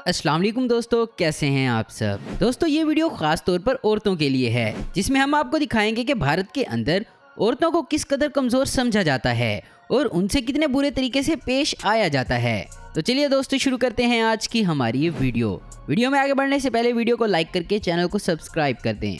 अस्सलाम वालेकुम दोस्तों, कैसे हैं आप सब। दोस्तों ये वीडियो खास तौर पर औरतों के लिए है, जिसमें हम आपको दिखाएंगे कि भारत के अंदर औरतों को किस कदर कमज़ोर समझा जाता है और उनसे कितने बुरे तरीके से पेश आया जाता है। तो चलिए दोस्तों शुरू करते हैं आज की हमारी ये वीडियो में आगे बढ़ने से पहले वीडियो को लाइक करके चैनल को सब्सक्राइब कर दें।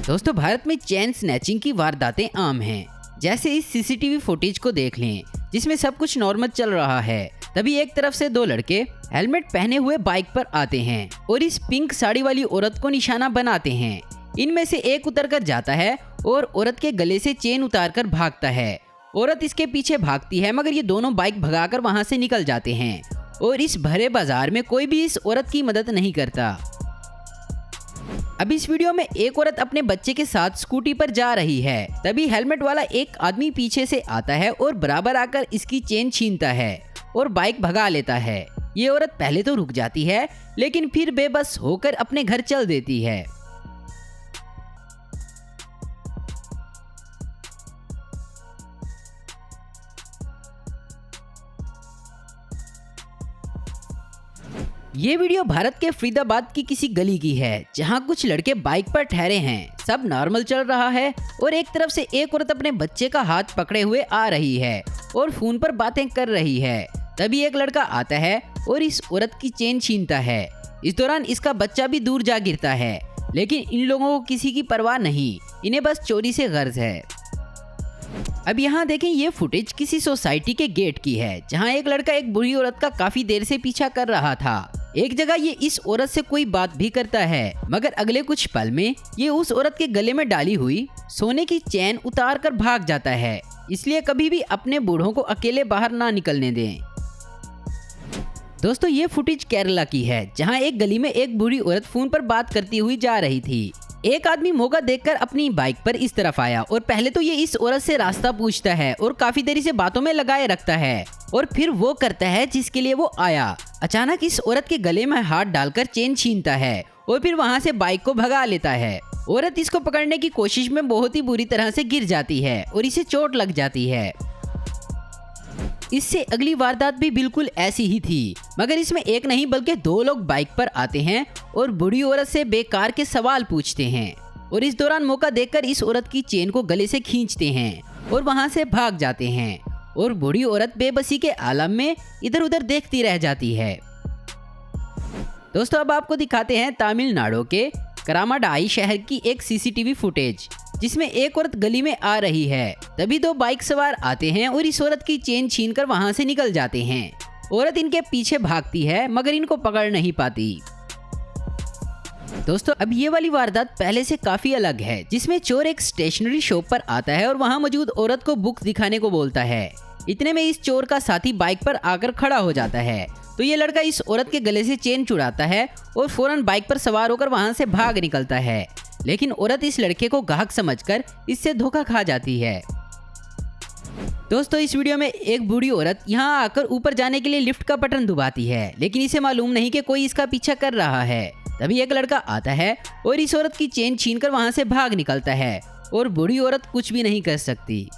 दोस्तों भारत में चेन स्नैचिंग की वारदातें आम हैं। जैसे इस सीसीटीवी फुटेज को देख लें जिसमें सब कुछ नॉर्मल चल रहा है, तभी एक तरफ से दो लड़के हेलमेट पहने हुए बाइक पर आते हैं और इस पिंक साड़ी वाली औरत को निशाना बनाते हैं। इनमें से एक उतर कर जाता है और औरत के गले से चेन उतार कर भागता है। औरत इसके पीछे भागती है, मगर ये दोनों बाइक भगाकर वहां से निकल जाते हैं और इस भरे बाजार में कोई भी इस औरत की मदद नहीं करता। अब इस वीडियो में एक औरत अपने बच्चे के साथ स्कूटी पर जा रही है, तभी हेलमेट वाला एक आदमी पीछे से आता है और बराबर आकर इसकी चेन छीनता है और बाइक भगा लेता है। ये औरत पहले तो रुक जाती है, लेकिन फिर बेबस होकर अपने घर चल देती है। ये वीडियो भारत के फरीदाबाद की किसी गली की है, जहां कुछ लड़के बाइक पर ठहरे हैं। सब नॉर्मल चल रहा है और एक तरफ से एक औरत अपने बच्चे का हाथ पकड़े हुए आ रही है और फोन पर बातें कर रही है। तभी एक लड़का आता है और इस औरत की चेन छीनता है। इस दौरान इसका बच्चा भी दूर जा गिरता है, लेकिन इन लोगों को किसी की परवाह नहीं, इन्हें बस चोरी से गर्ज है। अब यहाँ देखें, ये फुटेज किसी सोसाइटी के गेट की है, जहाँ एक लड़का एक बुरी औरत का काफी देर से पीछा कर रहा था। एक जगह ये इस औरत से कोई बात भी करता है, मगर अगले कुछ पल में ये उस औरत के गले में डाली हुई सोने की चेन उतार कर भाग जाता है। इसलिए कभी भी अपने बूढ़ों को अकेले बाहर ना निकलने दें। दोस्तों ये फुटेज केरला की है, जहां एक गली में एक बूढ़ी औरत फोन पर बात करती हुई जा रही थी। एक आदमी मौका देखकर अपनी बाइक पर इस तरफ आया और पहले तो ये इस औरत से रास्ता पूछता है और काफी देरी से बातों में लगाए रखता है और फिर वो करता है जिसके लिए वो आया। अचानक इस औरत के गले में हाथ डालकर चेन छीनता है और फिर वहां से बाइक को भगा लेता है। औरत इसको पकड़ने की कोशिश में बहुत ही बुरी तरह से गिर जाती है और इसे चोट लग जाती है। इससे अगली वारदात भी बिल्कुल ऐसी ही थी, मगर इसमें एक नहीं बल्कि दो लोग बाइक पर आते हैं और बूढ़ी औरत से बेकार के सवाल पूछते हैं और इस दौरान मौका देखकर इस औरत की चेन को गले से खींचते हैं और वहां से भाग जाते हैं और बूढ़ी औरत बेबसी के आलम में इधर उधर देखती रह जाती है। दोस्तों अब आपको दिखाते हैं तमिलनाडु के करामाडाई शहर की एक सीसीटीवी फुटेज, जिसमें एक औरत गली में आ रही है। तभी दो बाइक सवार आते हैं और इस औरत की चेन छीनकर वहां से निकल जाते हैं। औरत इनके पीछे भागती है, मगर इनको पकड़ नहीं पाती। दोस्तों अब ये वाली वारदात पहले से काफी अलग है, जिसमें चोर एक स्टेशनरी शॉप पर आता है और वहां मौजूद औरत को बुक दिखाने को बोलता है। इतने में इस चोर का साथी बाइक पर आकर खड़ा हो जाता है, तो ये लड़का इस औरत के गले से चेन चुराता है और फौरन बाइक पर सवार होकर वहां से भाग निकलता है। लेकिन औरत इस लड़के को ग्राहक समझकर इससे धोखा खा जाती है। दोस्तों इस वीडियो में एक बूढ़ी औरत यहाँ आकर ऊपर जाने के लिए लिफ्ट का बटन दबाती है, लेकिन इसे मालूम नहीं कि कोई इसका पीछा कर रहा है। तभी एक लड़का आता है और इस औरत की चेन छीनकर वहां से भाग निकलता है और बूढ़ी औरत कुछ भी नहीं कर सकती।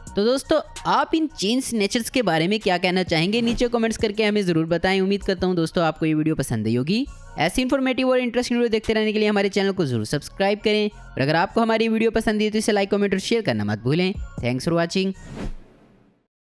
तो दोस्तों आप इन चेन स्नैचर्स के बारे में क्या कहना चाहेंगे, नीचे कमेंट्स करके हमें जरूर बताएं। उम्मीद करता हूं दोस्तों आपको ये वीडियो पसंद आई होगी। ऐसी इन्फॉर्मेटिव और इंटरेस्टिंग वीडियो देखते रहने के लिए हमारे चैनल को जरूर सब्सक्राइब करें और अगर आपको हमारी वीडियो पसंद आई तो इसे लाइक, कमेंट और शेयर करना मत भूलें। Thanks for watching.